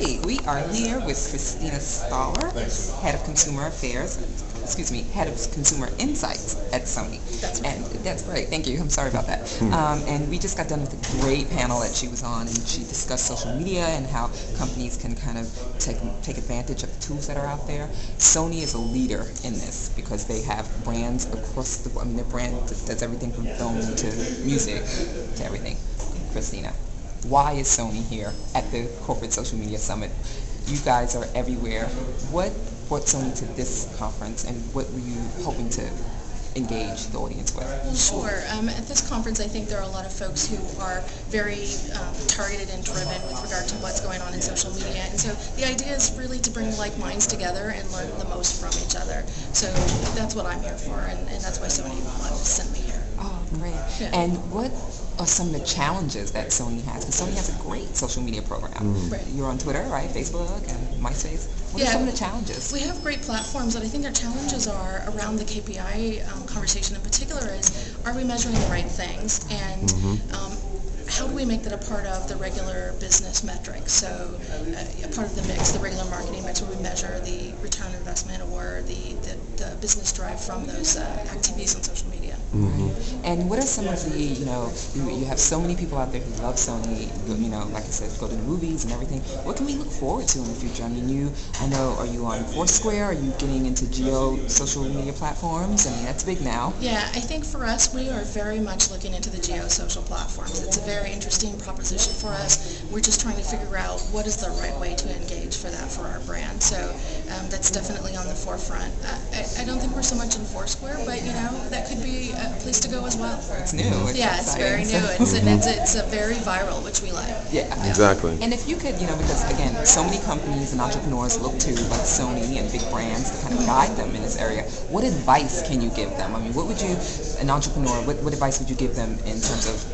right, we are here with Christina Stahler, Head of Consumer Affairs, Head of Consumer Insights at Sony. That's right. And that's right, thank you, I'm sorry about that. And we just got done with a great panel that she was on, and she discussed social media and how companies can kind of take advantage of the tools that are out there. Sony is a leader in this because they have brands across the, their brand does everything from film to music to everything. Christina, why is Sony here at the Corporate Social Media Summit? You guys are everywhere. What brought Sony to this conference, and what were you hoping to engage the audience with? Well, sure. At this conference, I think there are a lot of folks who are very targeted and driven with regard to what's going on in social media. And so the idea is really to bring like minds together and learn the most from each other. So that's what I'm here for, and that's why Sony wanted to send me here. Oh, great. Yeah. And what are some of the challenges that Sony has? Because Sony has a great social media program. Right. You're on Twitter, right? Facebook and MySpace. What are some of the challenges? We have great platforms, and I think their challenges are around the KPI conversation in particular is, are we measuring the right things? And how do we make that a part of the regular business metrics? So a part of the mix, the regular marketing mix, where we measure the return on investment or the business drive from those activities on social media. And what are some of the, you have so many people out there who love Sony, like I said, go to the movies and everything. What can we look forward to in the future? I know, are you on Foursquare? Are you getting into social media platforms? That's big now. Yeah, I think for us, we are very much looking into the social platforms. It's a very interesting proposition for us. We're just trying to figure out what is the right way to engage for our brand. So that's definitely on the forefront. I don't think we're so much in Foursquare, but that could be a place to go as well. It's new. It's very new. It's a very viral, which we like. Yeah, exactly. And if you could, because again, so many companies and entrepreneurs look to like Sony and big brands to kind of guide them in this area. What advice can you give them? What would you, an entrepreneur, what advice would you give them in terms of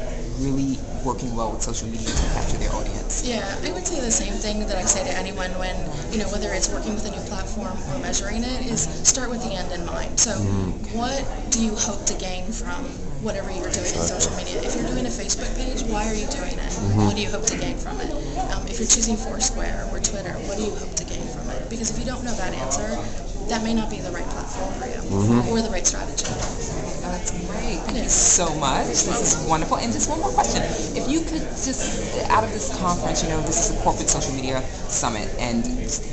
really working well with social media to capture their audience? Yeah, I would say the same thing that I say to anyone when, whether it's working with a new platform or measuring it, is start with the end in mind. So what do you hope to gain from whatever you're doing in social media? If you're doing a Facebook page, why are you doing it? What do you hope to gain from it? If you're choosing Foursquare or Twitter, what do you hope to gain from it? Because if you don't know that answer, that may not be the right platform for you or the right strategy. That's great. Thank you so much. This is wonderful. And just one more question. If you could just, out of this conference, this is a corporate social media summit and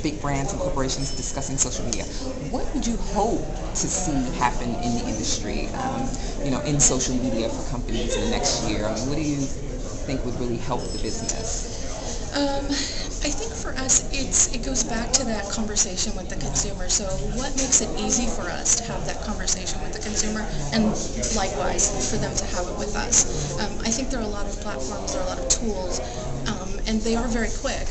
big brands and corporations discussing social media, what would you hope to see happen in the industry, in social media for companies in the next year? What do you think would really help the business? I think for us, it goes back to that conversation with the consumer. So what makes it easy for us to have that conversation with the consumer, and likewise for them to have it with us? I think there are a lot of platforms, there are a lot of tools, and they are very quick,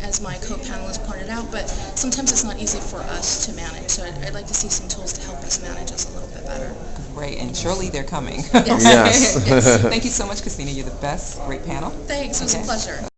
as my co-panelist pointed out, but sometimes it's not easy for us to manage. So I'd like to see some tools to help us manage us a little bit better. Great, and surely they're coming. Yes. Yes. Thank you so much, Christina. You're the best. Great panel. Thanks. It was a pleasure.